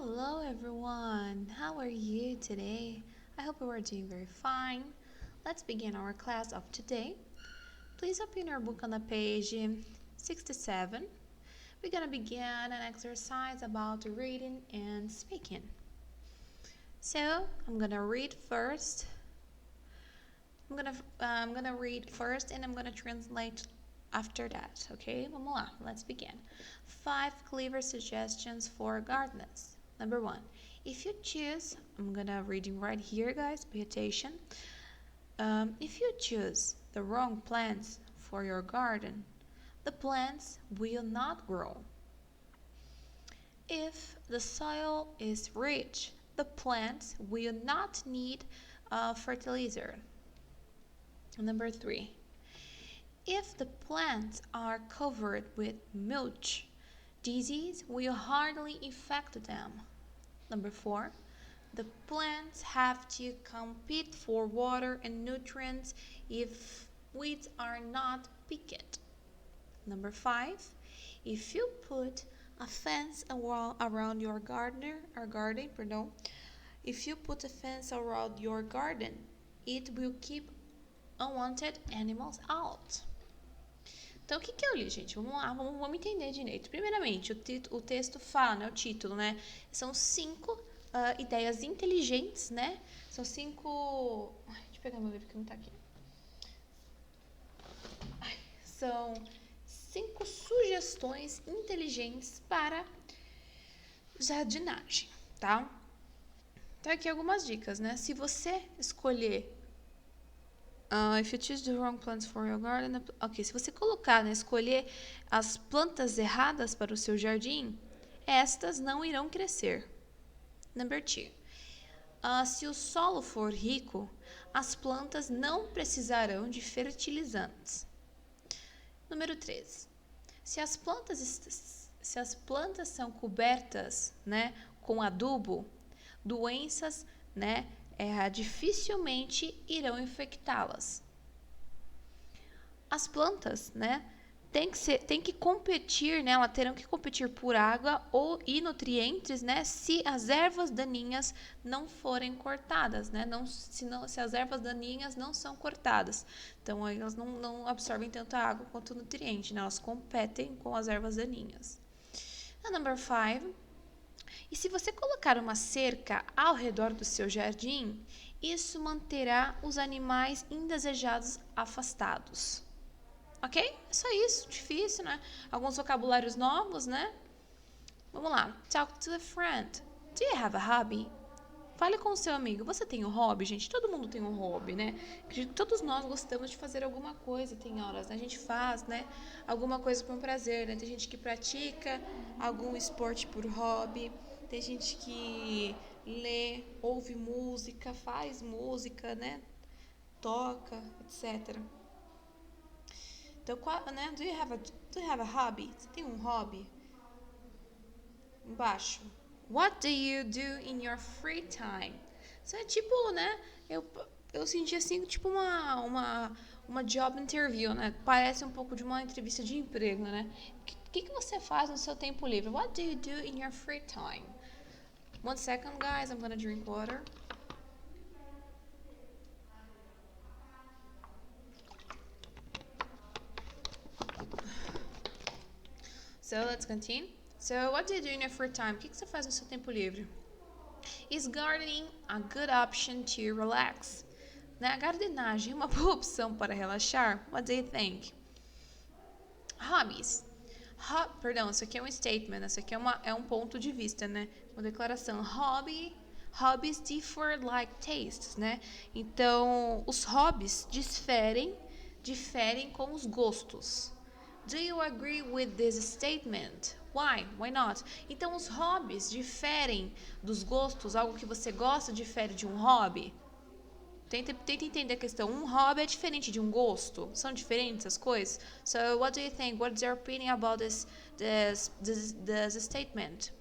Hello everyone, how are you today? I hope you are doing very fine. Let's begin our class of today. Please open your book on the page 67. We're gonna begin an exercise about reading and speaking. So I'm gonna read first. I'm gonna read first and I'm gonna translate after that, okay? Vamos lá, let's begin. 5 clever suggestions for gardeners. Number 1, if you choose, I'm gonna reading right here, guys, pay attention. If you choose the wrong plants for your garden, the plants will not grow. If the soil is rich, the plants will not need fertilizer. Number 3, if the plants are covered with mulch, disease will hardly affect them. Number 4, the plants have to compete for water and nutrients if weeds are not picked. Number 5, if you put a fence around your garden, if you put a fence around your garden, it will keep unwanted animals out. Então, o que eu li, gente? Vamos lá, vamos entender direito. Primeiramente, o texto fala, né, o título, né? São 5 ideias inteligentes, né? São 5... Deixa eu pegar meu livro que não tá aqui. São 5 sugestões inteligentes para jardinagem, tá? Então, aqui algumas dicas, né? Se você escolher if you choose the wrong plants for your garden, ok, se você colocar, né, escolher as plantas erradas para o seu jardim, estas não irão crescer. Number 2, se o solo for rico, as plantas não precisarão de fertilizantes. Número 3, se as plantas são cobertas, né, com adubo, doenças, né, dificilmente irão infectá-las. As plantas, né, tem que competir, né, elas terão que competir por água e nutrientes, né, se as ervas daninhas não forem cortadas, né, se as ervas daninhas não são cortadas. Então, elas não absorvem tanta água quanto nutriente, né, elas competem com as ervas daninhas. Number 5, e se você colocar uma cerca ao redor do seu jardim, isso manterá os animais indesejados afastados. Ok? É só isso, difícil, né? Alguns vocabulários novos, né? Vamos lá. Talk to a friend. Do you have a hobby? Fale com o seu amigo. Você tem um hobby, gente? Todo mundo tem um hobby, né? Todos nós gostamos de fazer alguma coisa. Tem horas, né? A gente faz, né? Alguma coisa por um prazer, né? Tem gente que pratica algum esporte por hobby. Tem gente que lê, ouve música, faz música, né? Toca, etc. Então, né? Do you have a hobby? Você tem um hobby? Embaixo. What do you do in your free time? Isso é tipo, né? Eu senti assim, tipo uma job interview, né? Parece um pouco de uma entrevista de emprego, né? O que você faz no seu tempo livre? What do you do in your free time? 1 second, guys. I'm gonna drink water. So, let's continue. So, what do you do in your free time? O que você faz no seu tempo livre? Is gardening a good option to relax? Né? A gardenagem é uma boa opção para relaxar? What do you think? Hobbies. Perdão, isso aqui é um statement, isso aqui é um ponto de vista, né? Uma declaração. Hobbies differ like tastes, né? Então, os hobbies diferem com os gostos. Do you agree with this statement? Why? Why not? Então, os hobbies diferem dos gostos. Algo que você gosta difere de um hobby? Tenta entender a questão. Um hobby é diferente de um gosto. São diferentes as coisas. So, what do you think? What's your opinion about this statement?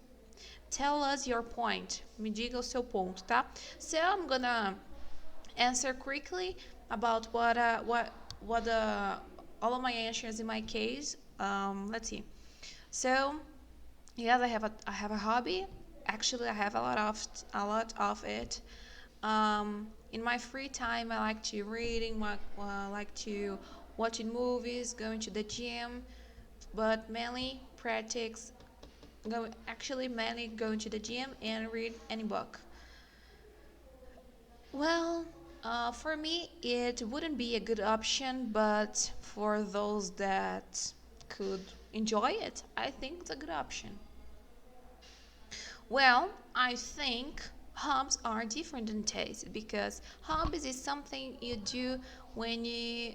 Tell us your point. Me diga o seu ponto, tá? So, I'm gonna answer quickly about what all of my answers in my case. Let's see. So, yes, I have a hobby. Actually, I have a lot of it. In my free time, I like to reading, like to watching movies, going to the gym, but mainly practice. Mainly going to the gym and read any book. Well, for me, it wouldn't be a good option, but for those that could enjoy it, I think it's a good option. Well, I think hobbies are different than tastes because hobbies is something you do when you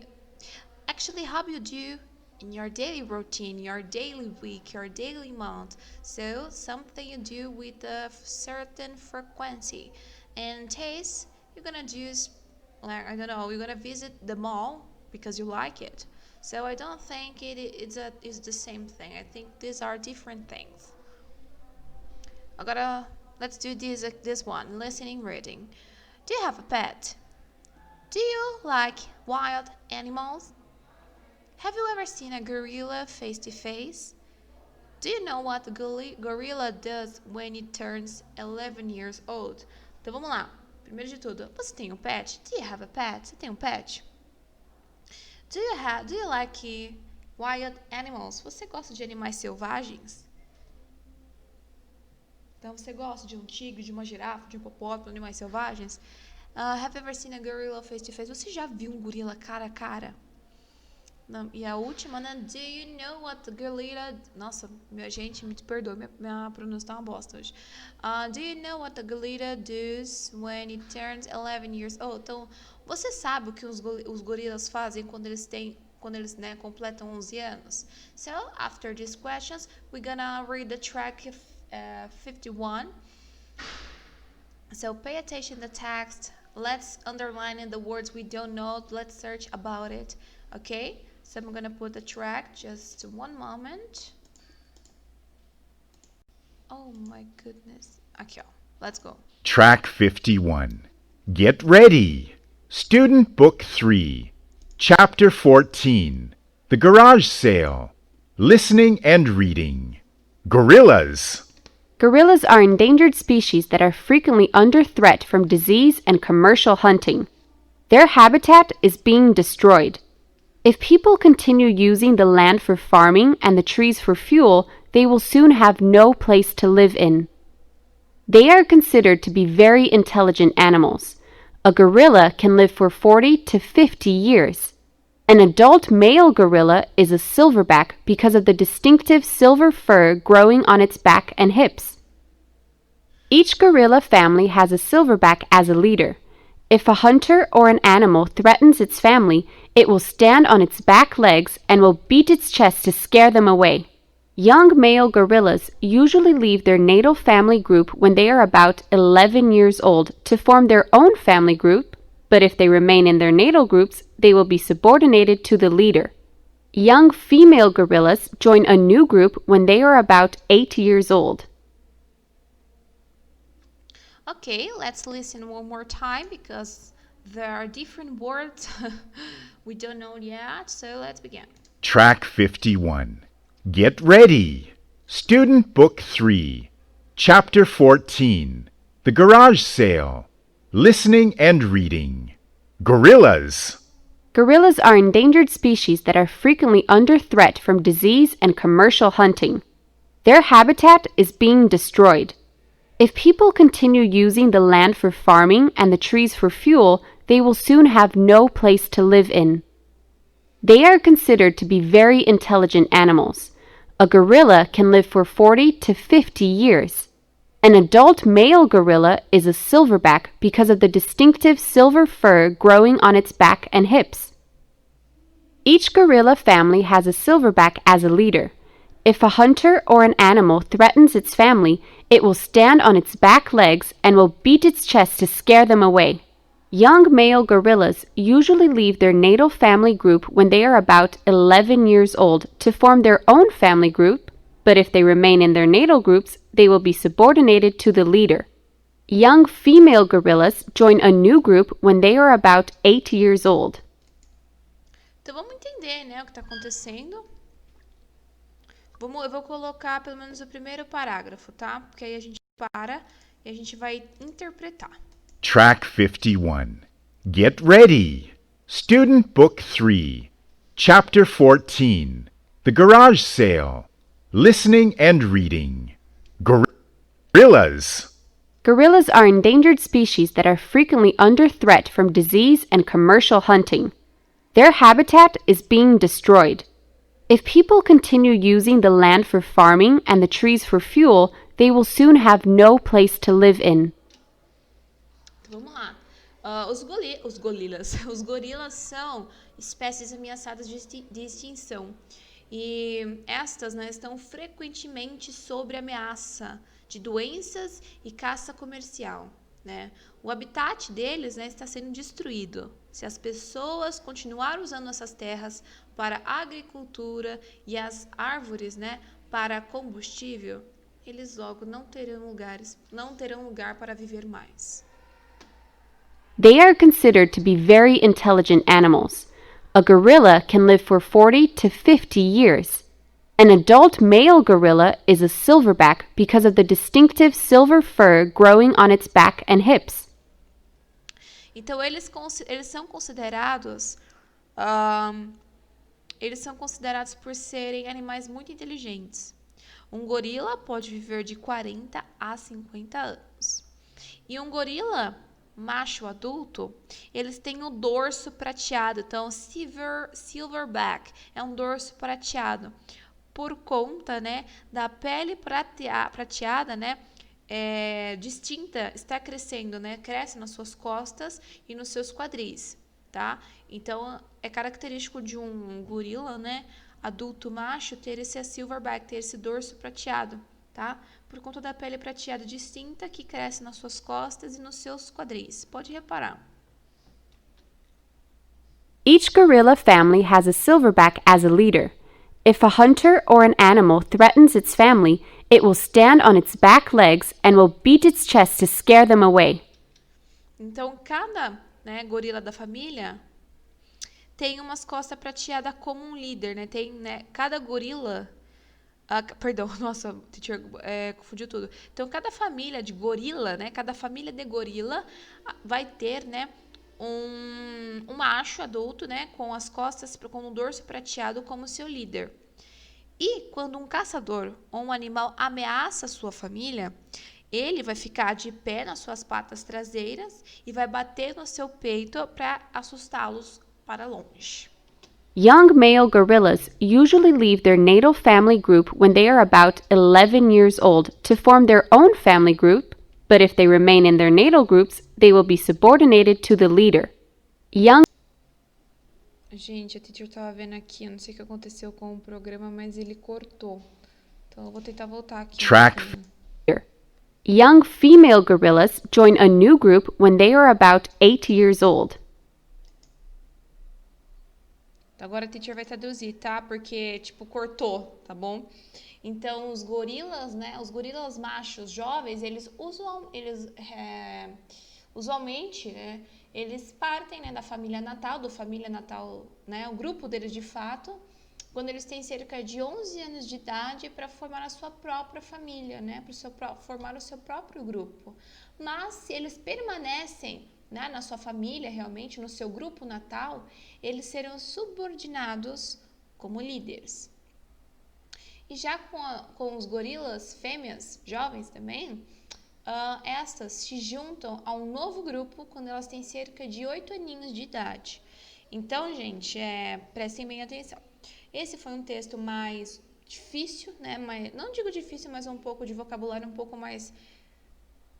hobby you do in your daily routine, your daily week, your daily month. So something you do with a certain frequency. And taste, you're gonna do like I don't know, you're gonna visit the mall because you like it. So I don't think it's the same thing. I think these are different things. I gotta let's do this one. Listening, reading. Do you have a pet? Do you like wild animals? Have you ever seen a gorilla face to face? Do you know what a gorilla does when it turns 11 years old? Então vamos lá. Primeiro de tudo, você tem um pet? Do you have a pet? Você tem um pet? Do you like wild animals? Você gosta de animais selvagens? Então você gosta de um tigre, de uma girafa, de um hipopótamo, animais selvagens? Have you ever seen a gorilla face to face? Você já viu um gorila cara a cara? Não, e a última, né? Do you know what the gorilla... Nossa, minha gente, me perdoe, minha pronúncia tá uma bosta hoje. Do you know what the gorilla does when it turns 11 years old? Então, você sabe o que os gorilas fazem quando eles né, completam 11 anos? So, after these questions, we're gonna read the track 51. So, pay attention to the text. Let's underline in the words we don't know. Let's search about it. Okay? So I'm gonna put the track, just one moment. Oh my goodness. Aqui, ó. Let's go. Track 51. Get ready. Student Book 3. Chapter 14. The Garage Sale. Listening and Reading. Gorillas. Gorillas are endangered species that are frequently under threat from disease and commercial hunting. Their habitat is being destroyed. If people continue using the land for farming and the trees for fuel, they will soon have no place to live in. They are considered to be very intelligent animals. A gorilla can live for 40 to 50 years. An adult male gorilla is a silverback because of the distinctive silver fur growing on its back and hips. Each gorilla family has a silverback as a leader. If a hunter or an animal threatens its family, it will stand on its back legs and will beat its chest to scare them away. Young male gorillas usually leave their natal family group when they are about 11 years old to form their own family group, but if they remain in their natal groups, they will be subordinated to the leader. Young female gorillas join a new group when they are about 8 years old. Okay, let's listen one more time because there are different words we don't know yet, so let's begin. Track 51. Get ready. Student Book 3. Chapter 14. The Garage Sale. Listening and Reading. Gorillas. Gorillas are endangered species that are frequently under threat from disease and commercial hunting. Their habitat is being destroyed. If people continue using the land for farming and the trees for fuel, they will soon have no place to live in. They are considered to be very intelligent animals. A gorilla can live for 40 to 50 years. An adult male gorilla is a silverback because of the distinctive silver fur growing on its back and hips. Each gorilla family has a silverback as a leader. If a hunter or an animal threatens its family, it will stand on its back legs and will beat its chest to scare them away. Young male gorillas usually leave their natal family group when they are about 11 years old to form their own family group, but if they remain in their natal groups, they will be subordinated to the leader. Young female gorillas join a new group when they are about 8 years old. Então vamos entender, né, o que está acontecendo. Eu vou colocar pelo menos o primeiro parágrafo, tá? Porque aí a gente para e a gente vai interpretar. Track 51. Get ready. Student Book 3. Chapter 14. The Garage Sale. Listening and Reading. Gorillas. Gorillas are endangered species that are frequently under threat from disease and commercial hunting. Their habitat is being destroyed. If people continue using the land for farming and the trees for fuel, they will soon have no place to live in. Então, vamos lá. Os gorilas são espécies ameaçadas de extinção. E estas, né, estão frequentemente sob ameaça de doenças e caça comercial, né? O habitat deles, né, está sendo destruído. Se as pessoas continuarem usando essas terras para agricultura e as árvores, né, para combustível, eles logo não terão lugar para viver mais. They are considered to be very intelligent animals. A gorilla can live for 40 to 50 years. An adult male gorilla is a silverback because of the distinctive silver fur growing on its back and hips. Então eles são considerados por serem animais muito inteligentes. Um gorila pode viver de 40 a 50 anos. E um gorila macho adulto, eles têm o dorso prateado. Então, silverback é um dorso prateado. Por conta, né, da pele prateada, né, distinta, está crescendo, né, cresce nas suas costas e nos seus quadris, tá? Então, é característico de um gorila, né, adulto macho, ter esse silverback, ter esse dorso prateado, tá? Por conta da pele prateada distinta que cresce nas suas costas e nos seus quadris. Pode reparar. Each gorilla family has a silverback as a leader. If a hunter or an animal threatens its family, it will stand on its back legs and will beat its chest to scare them away. Então, cada, né, gorila da família tem umas costas prateadas como um líder, né? Tem, né, cada gorila... perdão, nossa, teacher, confundiu tudo. Então, cada família de gorila, né? Cada família de gorila vai ter, né, um macho adulto, né, com as costas, com um dorso prateado como seu líder. E quando um caçador ou um animal ameaça a sua família, ele vai ficar de pé nas suas patas traseiras e vai bater no seu peito para assustá-los para longe. Young male gorillas usually leave their natal family group when they are about 11 years old to form their own family group, but if they remain in their natal groups, they will be subordinated to the leader. Gente, a teacher estava vendo aqui, eu não sei o que aconteceu com o programa, mas ele cortou. Então eu vou tentar voltar aqui. Young female gorillas join a new group when they are about 8 years old. Agora a teacher vai traduzir, tá? Porque, tipo, cortou, tá bom? Então, os gorilas, né? Os gorilas machos jovens, eles usualmente, né? Eles partem, né, da família natal, né? O grupo deles, de fato, quando eles têm cerca de 11 anos de idade para formar a sua própria família, né? Para formar o seu próprio grupo. Mas, se eles permanecem, né, na sua família, realmente, no seu grupo natal, eles serão subordinados como líderes. E já com os gorilas fêmeas, jovens também, estas se juntam a um novo grupo quando elas têm cerca de 8 aninhos de idade. Então, gente, prestem bem atenção. Esse foi um texto mais difícil, né? Não digo difícil, mas um pouco de vocabulário um pouco mais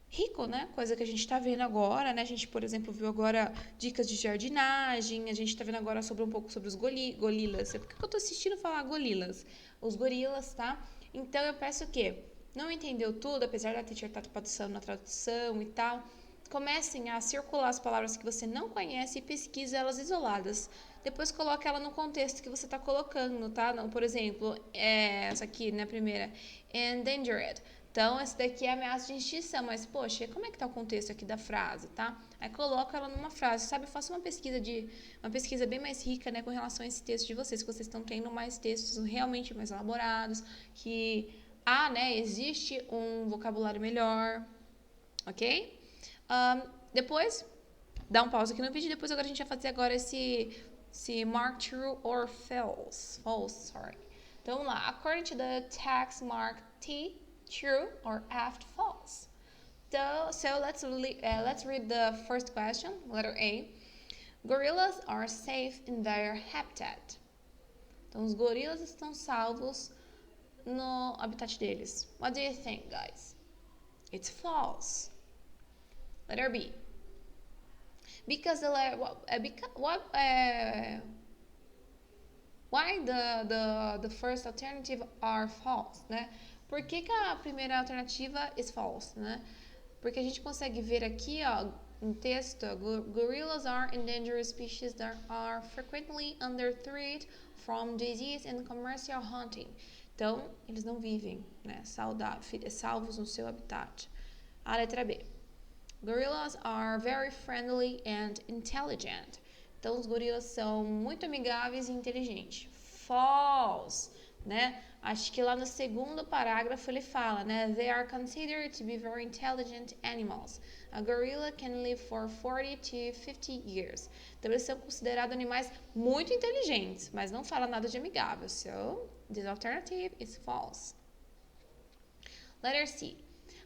rico, né? Coisa que a gente está vendo agora, né? A gente, por exemplo, viu agora dicas de jardinagem, a gente está vendo agora um pouco sobre os gorilas. Por que eu estou assistindo falar gorilas? Os gorilas, tá? Então, eu peço que não entendeu tudo, apesar da teacher estar passando na tradução e tal, comecem a circular as palavras que você não conhece e pesquise elas isoladas. Depois coloque ela no contexto que você está colocando, tá? Não, por exemplo, essa aqui, né, primeira, endangered. Então, essa daqui é ameaça de extinção, mas, poxa, como é que tá o contexto aqui da frase, tá? Aí coloca ela numa frase, sabe? Faça uma pesquisa bem mais rica, né, com relação a esse texto de vocês, que vocês estão tendo mais textos realmente mais elaborados, que né, existe um vocabulário melhor, ok? Depois, dá um pause aqui no vídeo, depois agora a gente vai fazer agora esse mark true or false. False, sorry. Então, vamos lá. According to the text, mark T, true, or F, false. So let's read the first question, letter A. Gorillas are safe in their habitat. Então, os gorilas estão salvos no habitat deles. What do you think, guys? It's false. Letter B. Because the letter, why the first alternative are false, né? Por que a primeira alternativa is false, né? Porque a gente consegue ver aqui, ó, no texto, gorillas are endangered species that are frequently under threat from disease and commercial hunting. Então, eles não vivem, né, salvos no seu habitat. A letra B. Gorillas are very friendly and intelligent. Então, os gorilas são muito amigáveis e inteligentes. False, né? Acho que lá no segundo parágrafo ele fala, né? They are considered to be very intelligent animals. A gorilla can live for 40 to 50 years. Então, eles são considerados animais muito inteligentes, mas não fala nada de amigável. So, this alternative is false. Letter C.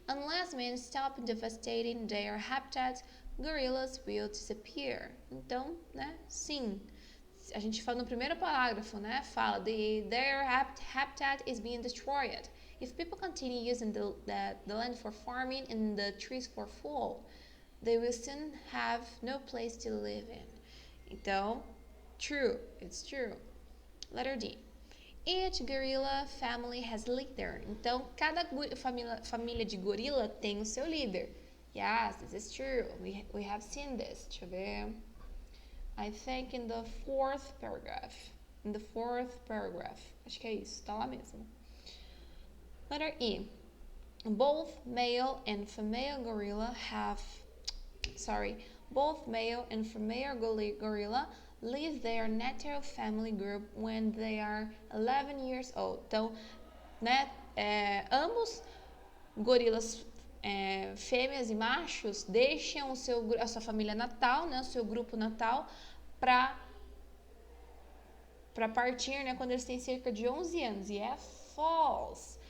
Unless men stop devastating their habitats, gorillas will disappear. Então, né, sim. A gente fala no primeiro parágrafo, né, fala their habitat is being destroyed. If people continue using the land for farming and the trees for fuel, they will soon have no place to live in. Então, true, it's true. Letter D. Each gorilla family has leader. Então, cada família de gorila tem o seu líder. Yes, this is true. We have seen this. Deixa eu ver. I think in the fourth paragraph. Acho que é isso. Tá lá mesmo. Letter E. Both male and female gorilla leave their natural family group when they are 11 years old. Então, né, ambos gorilas fêmeas e machos deixam a sua família natal, né, o seu grupo natal, para partir, né, quando eles têm cerca de 11 anos. E é false.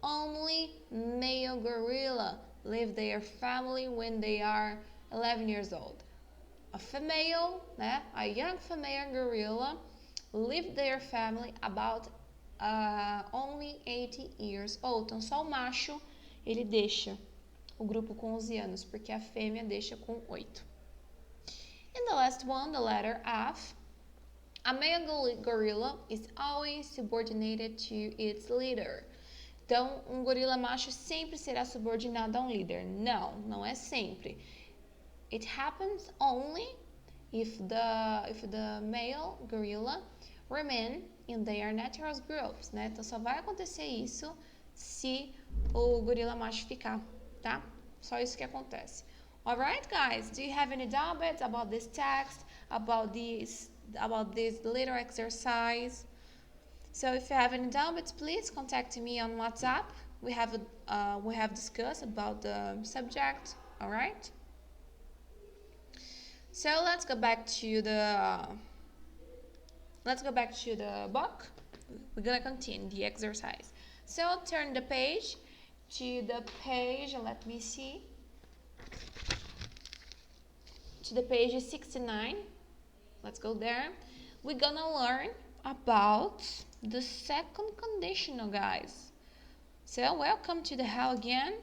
Only male gorilla leave their family when they are 11 years old. A female, né, a young female gorilla leave their family about only 80 years old. Então, só o macho, ele deixa o grupo com 11 anos, porque a fêmea deixa com 8. And the last one, the letter F. A male gorilla is always subordinated to its leader. Então, um gorila macho sempre será subordinado a um líder. Não, não é sempre. It happens only if the male gorilla remain in their natural groups, né? Então, só vai acontecer isso se o gorila macho ficar, tá? Só isso que acontece. Alright, guys, do you have any doubts about this text, about this little exercise? So if you have any doubts, please contact me on WhatsApp. We have discussed about the subject, alright? So let's go back to the book. We're gonna continue the exercise. So turn the page to the page, let me see, to the page 69. Let's go there. We're gonna learn about the second conditional, guys. So welcome to the hell again.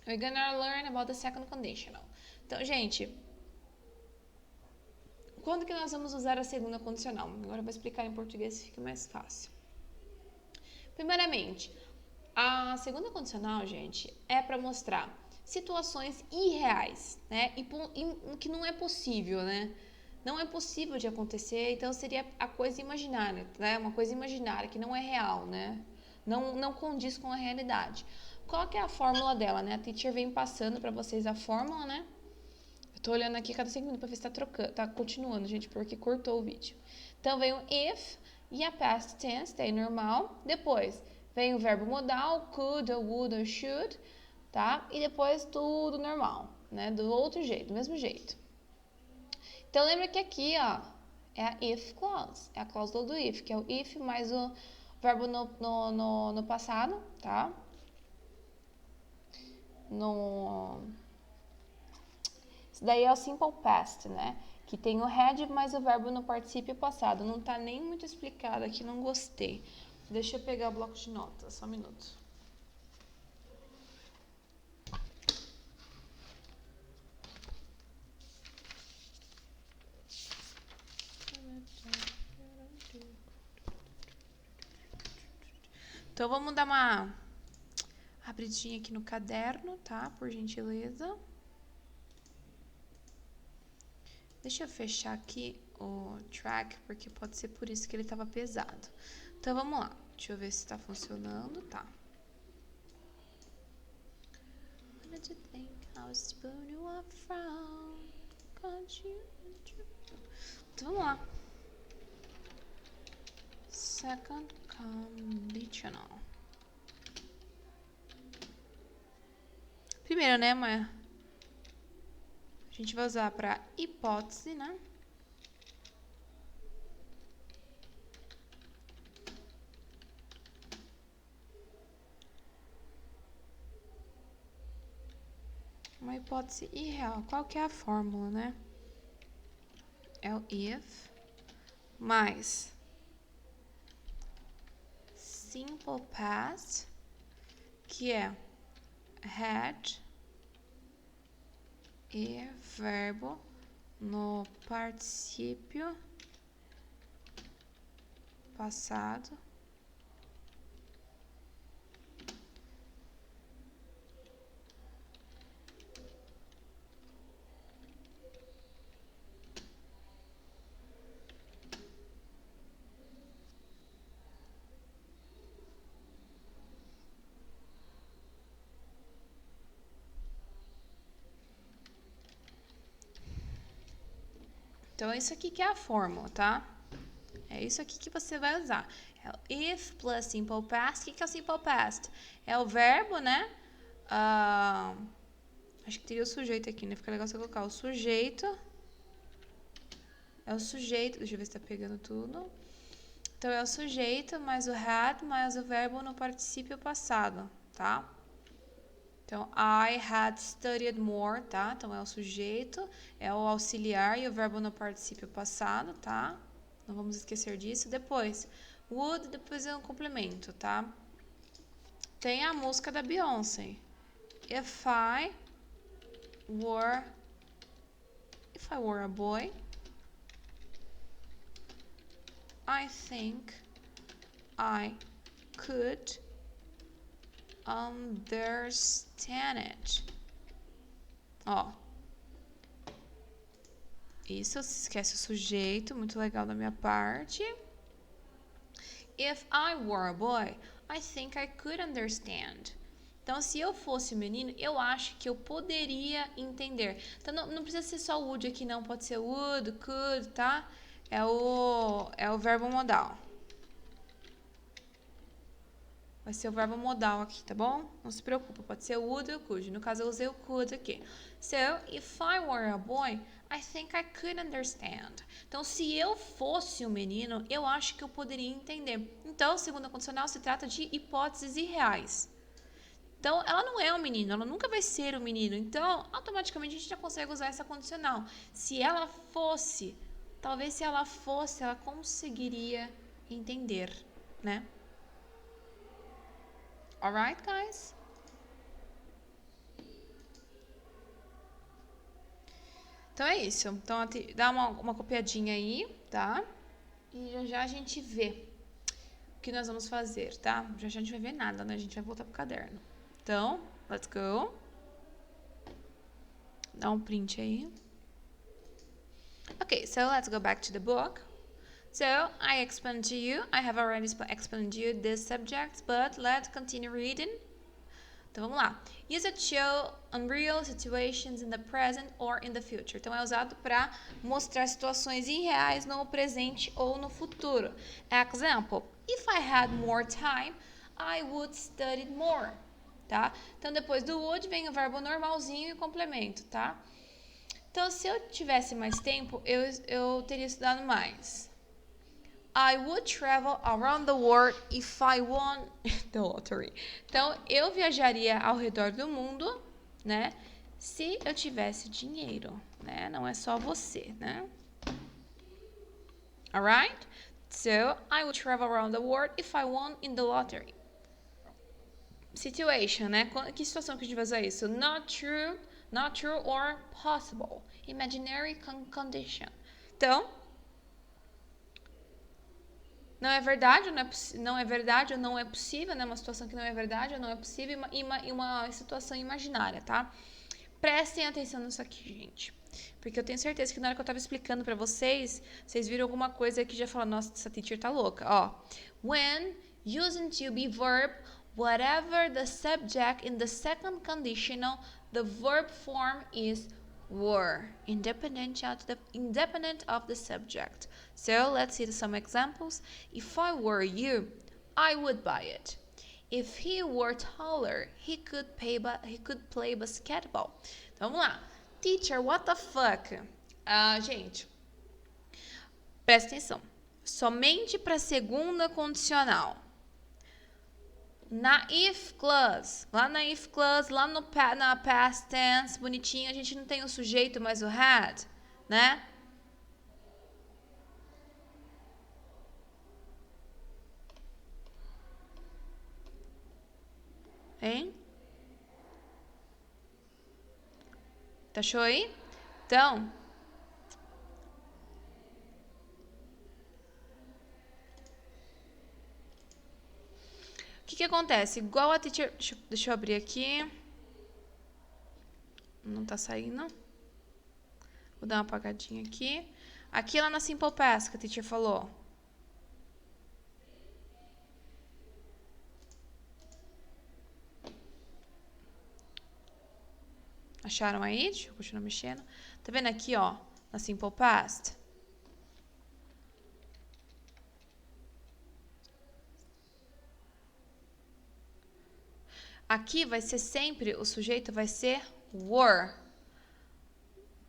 We're gonna learn about the second conditional. Então, gente, quando que nós vamos usar a segunda condicional? Agora eu vou explicar em português, fica mais fácil. Primeiramente, a segunda condicional, gente, é para mostrar situações irreais, né? E que não é possível, né? Não é possível de acontecer, então seria a coisa imaginária, né? Uma coisa imaginária que não é real, né? Não condiz com a realidade. Qual que é a fórmula dela, né? A teacher vem passando para vocês a fórmula, né? Eu tô olhando aqui cada 5 minutos para ver se tá continuando, gente, porque cortou o vídeo. Então, vem o if e a past tense, daí normal. Depois, Vem o verbo modal, could, or would, or should, tá? E depois tudo normal, né? Do outro jeito, do mesmo jeito. Então, lembra que aqui, ó, é a if clause, é a cláusula do if, que é o if mais o verbo no passado, tá? Isso daí é o simple past, né? Que tem o had mais o verbo no particípio passado. Não tá nem muito explicado aqui, não gostei. Deixa eu pegar o bloco de notas, só um minuto. Então, vamos dar uma abridinha aqui no caderno, tá? Por gentileza. Deixa eu fechar aqui o track, porque pode ser por isso que ele estava pesado. Então, vamos lá. Deixa eu ver se está funcionando. Tá. Então, vamos lá. Second conditional. Primeiro, né, Maia? A gente vai usar para hipótese, né? Uma hipótese irreal. Qual que é a fórmula, né? É o if mais simple past, que é had e verbo no particípio passado Então, é isso aqui que é a fórmula, tá? É isso aqui que você vai usar. É o if plus simple past. O que é o simple past? É o verbo, né? Acho que teria o sujeito aqui, né? Fica legal você colocar o sujeito. É o sujeito. Deixa eu ver se tá pegando tudo. Então, é o sujeito mais o had mais o verbo no particípio passado, tá? Então, I had studied more, tá? Então, é o sujeito, é o auxiliar e o verbo no particípio passado, tá? Não vamos esquecer disso. Depois, would, depois é um complemento, tá? Tem a música da Beyoncé. If I were a boy, I think I could understand it. Ó. Isso, se esquece o sujeito, muito legal da minha parte. If I were a boy, I think I could understand. Então, se eu fosse um menino, eu acho que eu poderia entender. Então, não precisa ser só would aqui, não. Pode ser would, could, tá? É o verbo modal. Vai ser o verbo modal aqui, tá bom? Não se preocupa, pode ser o would ou could. No caso, eu usei o could aqui. So, if I were a boy, I think I could understand. Então, se eu fosse um menino, eu acho que eu poderia entender. Então, segunda condicional se trata de hipóteses irreais. Então, ela não é um menino, ela nunca vai ser um menino. Então, automaticamente a gente já consegue usar essa condicional. Se ela fosse, talvez se ela fosse, ela conseguiria entender, né? Alright, guys? Então é isso. Então, dá uma copiadinha aí, tá? E já já a gente vê o que nós vamos fazer, tá? Já já a gente vai ver nada, né? A gente vai voltar pro caderno. Então, let's go. Dá um print aí. Okay, so let's go back to the book. So, I explained to you, I have already explained to you these subjects, but let's continue reading. Então, vamos lá. Use it to show unreal situations in the present or in the future. Então, é usado para mostrar situações irreais no presente ou no futuro. Example, if I had more time, I would study more, tá? Então, depois do would vem o verbo normalzinho e complemento, tá? Então, se eu tivesse mais tempo, eu teria estudado mais. I would travel around the world if I won the lottery. Então, eu viajaria ao redor do mundo, né? Se eu tivesse dinheiro, né? Não é só você, né? Alright? So, I would travel around the world if I won in the lottery. Situation, né? Que situação que a gente vai usar isso? Not true or possible. Imaginary condition. Então, não é verdade ou não é possível, né? Uma situação que não é verdade ou não é possível e uma situação imaginária, tá? Prestem atenção nisso aqui, gente. Porque eu tenho certeza que na hora que eu tava explicando pra vocês, vocês viram alguma coisa que já falaram, nossa, essa teacher tá louca. Ó, when using to be verb, whatever the subject in the second conditional, the verb form is were, independent of the subject. So let's see some examples. If I were you, I would buy it. If he were taller, he could play basketball. Então, vamos lá. Teacher, what the fuck? Gente, presta atenção. Somente para segunda condicional. Na if clause, lá na past tense, bonitinho, a gente não tem o sujeito, mas o had, né? Hein? Tá show aí? Então, o que acontece? Igual a teacher... Deixa eu abrir aqui. Não tá saindo. Vou dar uma apagadinha aqui. Aqui lá na Simple Past que a teacher falou. Acharam aí? Deixa eu continuar mexendo. Tá vendo aqui, ó, na Simple Past? Aqui vai ser sempre, o sujeito vai ser were.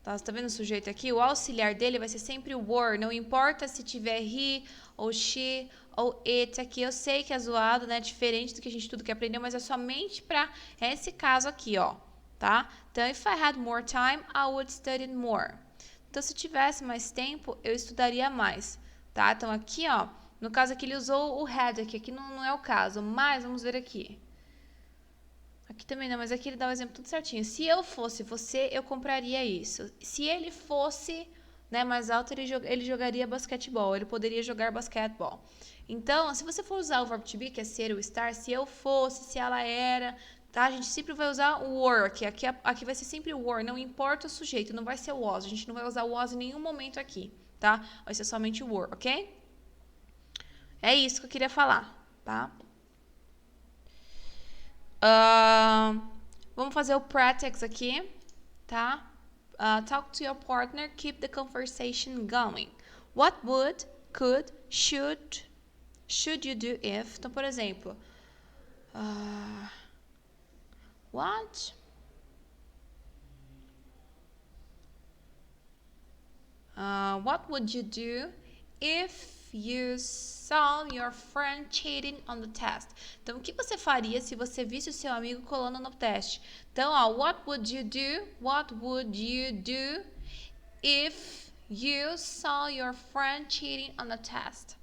Tá vendo o sujeito aqui? O auxiliar dele vai ser sempre were. Não importa se tiver he, ou she, ou it aqui. Eu sei que é zoado, né? Diferente do que a gente tudo que aprendeu, mas é somente pra esse caso aqui, ó. Tá? Então, if I had more time, I would study more. Então, se tivesse mais tempo, eu estudaria mais. Tá? Então, aqui, ó, no caso aqui ele usou o had aqui não é o caso, mas vamos ver aqui. Aqui também não, mas aqui ele dá o exemplo tudo certinho. Se eu fosse você, eu compraria isso. Se ele fosse, né, mais alto, ele jogaria basquetebol, ele poderia jogar basquetebol. Então, se você for usar o verbo to be, que é ser ou estar, se eu fosse, se ela era... Tá? A gente sempre vai usar o were aqui. Aqui vai ser sempre o were, não importa o sujeito, não vai ser o was. A gente não vai usar o was em nenhum momento aqui, tá? Vai ser somente o were, ok? É isso que eu queria falar, tá? Vamos fazer o practice aqui, tá? Talk to your partner, keep the conversation going. What would, could, should you do if? Então, por exemplo... What would you do if you saw your friend cheating on the test? Então, o que você faria se você visse o seu amigo colando no teste? Então, ó, what would you do? What would you do if you saw your friend cheating on the test?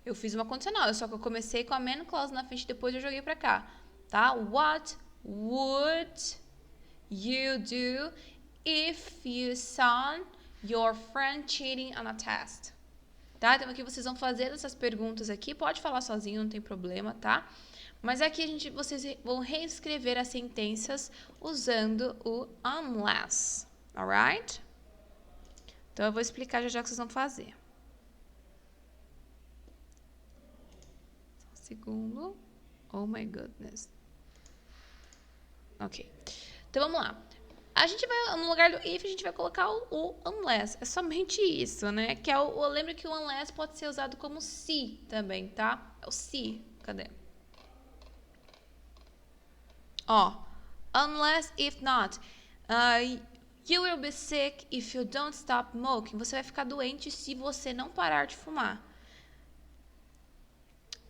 Eu fiz uma condicional, só que eu comecei com a main clause na frente e depois eu joguei pra cá. Tá? What would you do if you saw your friend cheating on a test? Tá? Então aqui vocês vão fazer essas perguntas aqui. Pode falar sozinho, não tem problema, tá? Mas aqui vocês vão reescrever as sentenças usando o unless. Alright? Então eu vou explicar já o que vocês vão fazer. Só um segundo. Oh my goodness. Ok. Então, vamos lá. A gente vai, no lugar do if, a gente vai colocar o unless. É somente isso, né? Que é lembra que o unless pode ser usado como se também, tá? É o se. Cadê? Ó, unless, if not. You will be sick if you don't stop smoking. Você vai ficar doente se você não parar de fumar.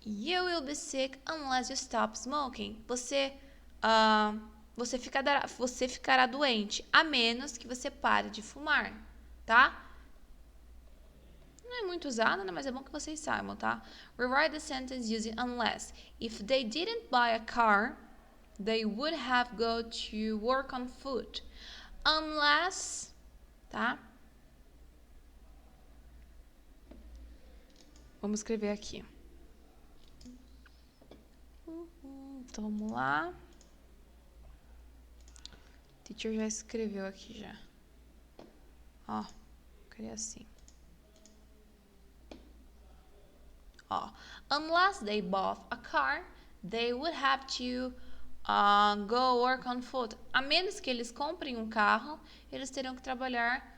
You will be sick unless you stop smoking. Você ficará doente a menos que você pare de fumar, tá? Não é muito usado, né? Mas é bom que vocês saibam, tá? Rewrite the sentence using unless. If they didn't buy a car, they would have go to work on foot. Unless, tá? Vamos escrever aqui. Então, vamos lá. O teacher já escreveu aqui já. Ó, queria assim. Ó, unless they bought a car, they would have to go work on foot. A menos que eles comprem um carro, eles terão que trabalhar.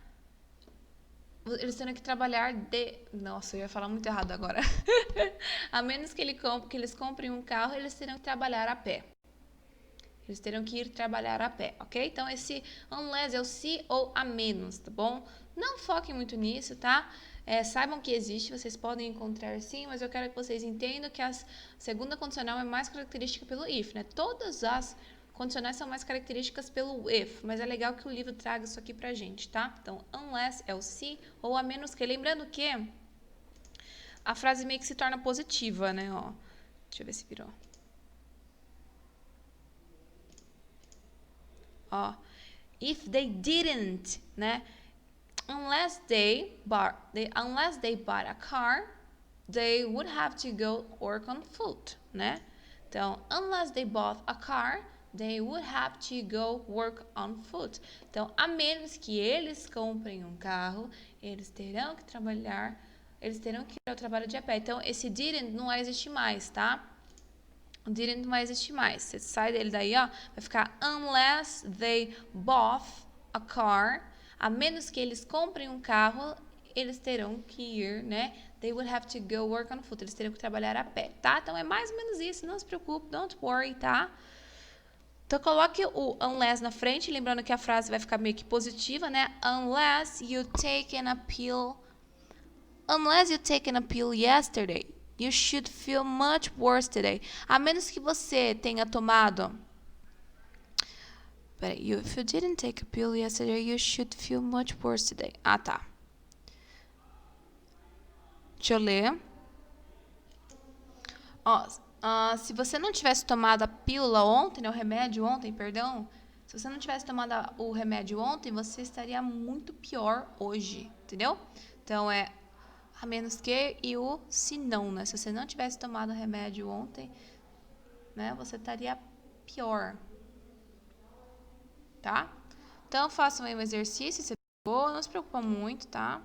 Nossa, eu ia falar muito errado agora. A menos que eles comprem um carro, eles terão que trabalhar a pé. Eles terão que ir trabalhar a pé, ok? Então, esse unless é o se ou a menos, tá bom? Não foquem muito nisso, tá? Saibam que existe, vocês podem encontrar sim, mas eu quero que vocês entendam que a segunda condicional é mais característica pelo if, né? Todas as condicionais são mais características pelo if, mas é legal que o livro traga isso aqui pra gente, tá? Então, unless é o se ou a menos que. Lembrando que a frase meio que se torna positiva, né? Ó, deixa eu ver se virou. Ó, if they didn't, né? Unless they bought a car, they would have to go work on foot, né? Então, unless they bought a car, they would have to go work on foot. Então, a menos que eles comprem um carro, eles terão que ir ao trabalho de a pé. Então, esse didn't não vai existir mais, tá? O didn't não vai existir mais. Você sai dele daí, ó, vai ficar unless they bought a car. A menos que eles comprem um carro, eles terão que ir, né? They would have to go work on foot. Eles terão que trabalhar a pé, tá? Então, é mais ou menos isso. Não se preocupe, don't worry, tá? Então, coloque o unless na frente, lembrando que a frase vai ficar meio que positiva, né? Unless you take an pill yesterday, you should feel much worse today. A menos que você tenha tomado... Peraí, if you didn't take a pill yesterday, you should feel much worse today. Ah, tá. Deixa eu ler. Ó, se você não tivesse tomado a pílula ontem, né, o remédio ontem, perdão. Se você não tivesse tomado o remédio ontem, você estaria muito pior hoje, entendeu? Então, a menos que e o se não, né? Se você não tivesse tomado o remédio ontem, né, você estaria pior. Tá? Então, façam aí um exercício, se boa, não se preocupa muito, tá?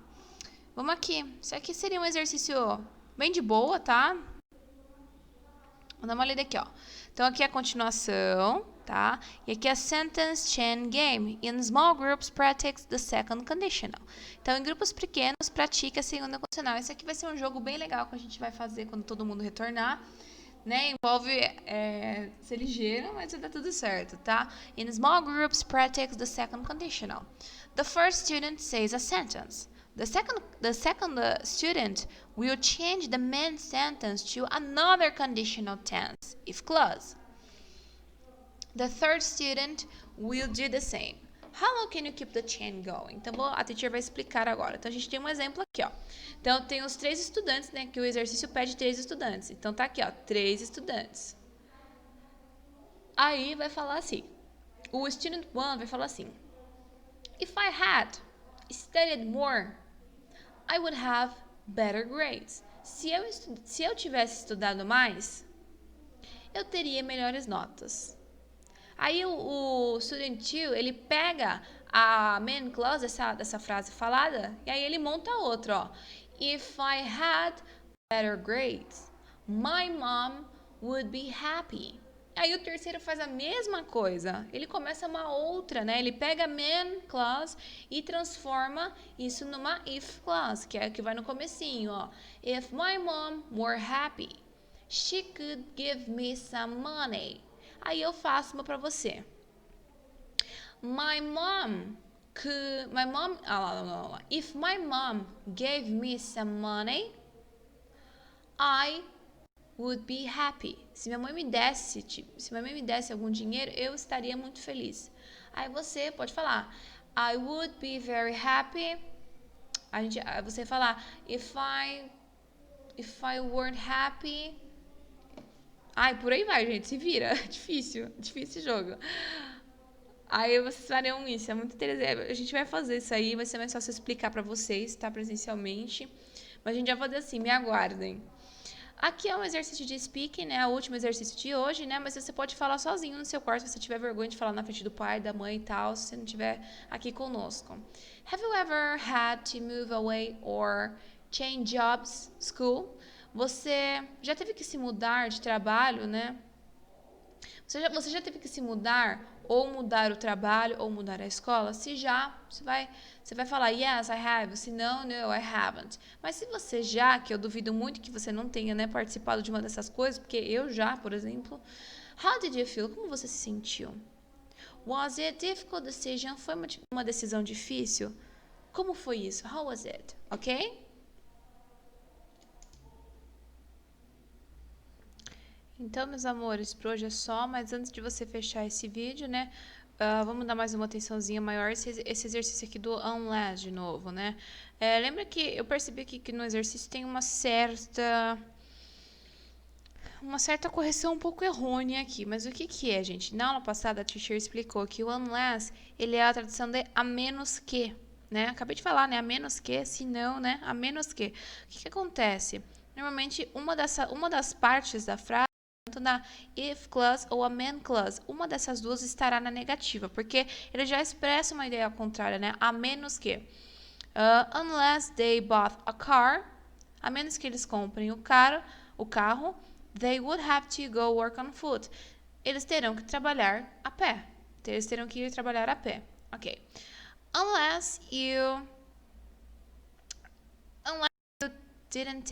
Vamos aqui. Isso aqui seria um exercício bem de boa, tá? Vou dar uma lida aqui, ó. Então, aqui é a continuação, tá? E aqui é a sentence chain game. In small groups, practice the second conditional. Então, em grupos pequenos, pratique a segunda condicional. Esse aqui vai ser um jogo bem legal que a gente vai fazer quando todo mundo retornar. Né? Envolve ser ligeiro, mas vai dar tudo certo, tá? In small groups, practice the second conditional. The first student says a sentence. The second student will change the main sentence to another conditional tense, if clause. The third student will do the same. How long can you keep the chain going? Então, a teacher vai explicar agora. Então, a gente tem um exemplo aqui, ó. Então, tem os 3 estudantes, né? Que o exercício pede 3 estudantes. Então, tá aqui, ó. 3 estudantes. Aí, vai falar assim. O student 1 vai falar assim. If I had studied more, I would have better grades. Se eu tivesse estudado mais, eu teria melhores notas. Aí o student 2, ele pega a main clause dessa frase falada e aí ele monta outra, ó. If I had better grades, my mom would be happy. Aí o terceiro faz a mesma coisa. Ele começa uma outra, né? Ele pega a main clause e transforma isso numa if clause, que é que vai no comecinho, ó. If my mom were happy, She could give me some money. Aí eu faço uma pra você. My mom could... My mom... If my mom gave me some money, I would be happy. Se minha mãe me desse algum dinheiro, eu estaria muito feliz. Aí você pode falar, I would be very happy. Você falar, if I weren't happy. Ai, por aí vai, gente, se vira. Difícil esse jogo. Aí vocês farão isso, é muito interessante. A gente vai fazer isso aí, vai ser mais fácil explicar pra vocês, tá, presencialmente. Mas a gente vai fazer assim, me aguardem. Aqui é um exercício de speaking, né? O último exercício de hoje, né? Mas você pode falar sozinho no seu quarto se você tiver vergonha de falar na frente do pai, da mãe e tal, se você não estiver aqui conosco. Have you ever had to move away or change jobs, school? Você já teve que se mudar de trabalho, né? Você já teve que se mudar, ou mudar o trabalho, ou mudar a escola? Se já, você vai falar, yes, I have. Se não, no, I haven't. Mas se você já, que eu duvido muito que você não tenha, né, participado de uma dessas coisas, porque eu já, por exemplo. How did you feel? Como você se sentiu? Was it a difficult decision? Foi uma decisão difícil? Como foi isso? How was it? Ok? Então, meus amores, por hoje é só, mas antes de você fechar esse vídeo, né, vamos dar mais uma atençãozinha maior esse exercício aqui do unless de novo, né? Lembra que eu percebi aqui que no exercício tem uma certa correção um pouco errônea aqui, mas o que é, gente? Na aula passada a teacher explicou que o unless, ele é a tradução de a menos que, né? Acabei de falar, né? A menos que, se não, né? A menos que. O que acontece? Normalmente, uma das partes da frase, tanto na if clause ou a man clause, uma dessas duas estará na negativa, porque ele já expressa uma ideia contrária, né? A menos que. Unless they bought a car, a menos que eles comprem o carro, they would have to go work on foot. Eles terão que trabalhar a pé. Eles terão que ir trabalhar a pé. Ok. Unless you didn't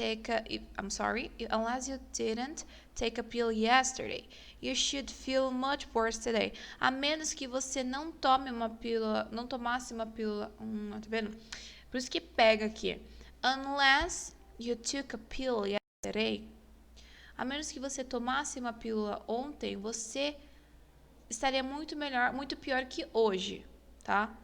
take a pill yesterday, you should feel much worse today. A menos que você não tomasse uma pílula, tá vendo? Por isso que pega aqui. Unless you took a pill yesterday, a menos que você tomasse uma pílula ontem, você estaria muito pior que hoje, tá?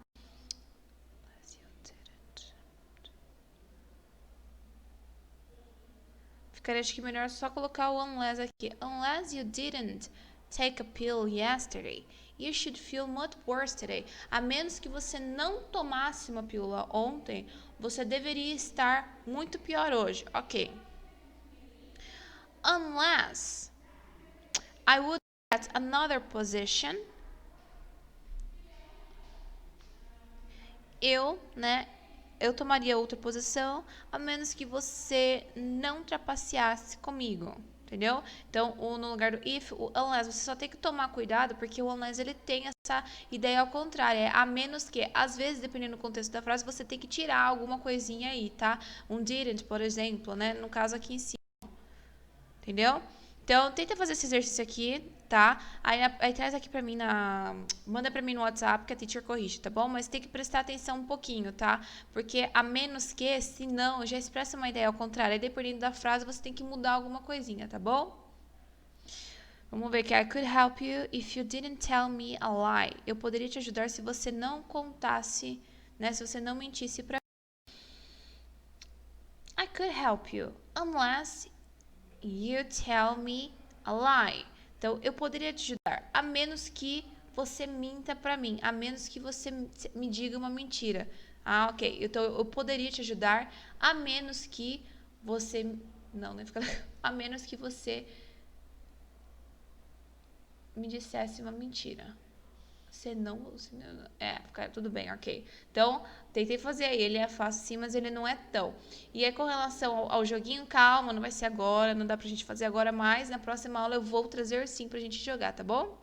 Ficaria, acho que melhor só colocar o unless aqui. Unless you didn't take a pill yesterday, you should feel much worse today. A menos que você não tomasse uma pílula ontem, você deveria estar muito pior hoje. Ok. Unless I would get another position, eu tomaria outra posição, a menos que você não trapaceasse comigo, entendeu? Então, no lugar do if, o unless, você só tem que tomar cuidado, porque o unless, ele tem essa ideia ao contrário, é a menos que, às vezes, dependendo do contexto da frase, você tem que tirar alguma coisinha aí, tá? Um didn't, por exemplo, né? No caso aqui em cima, entendeu? Então, tenta fazer esse exercício aqui, tá? Aí traz aqui pra mim manda pra mim no WhatsApp que a teacher corrige, tá bom? Mas tem que prestar atenção um pouquinho, tá? Porque a menos que, se não, já expressa uma ideia ao contrário. Aí, dependendo da frase, você tem que mudar alguma coisinha, tá bom? Vamos ver aqui. I could help you if you didn't tell me a lie. Eu poderia te ajudar se você não contasse, né? Se você não mentisse pra mim. I could help you unless you tell me a lie. Então, eu poderia te ajudar, a menos que você minta pra mim, a menos que você me diga uma mentira. Ah, ok. Então, eu poderia te ajudar, a menos que você... Não, né? A menos que você me dissesse uma mentira. Tudo bem, ok. Então, tentei fazer aí. Ele é fácil sim, mas ele não é tão. E aí, com relação ao joguinho, calma, não vai ser agora, não dá pra gente fazer agora, mas na próxima aula eu vou trazer sim pra gente jogar, tá bom?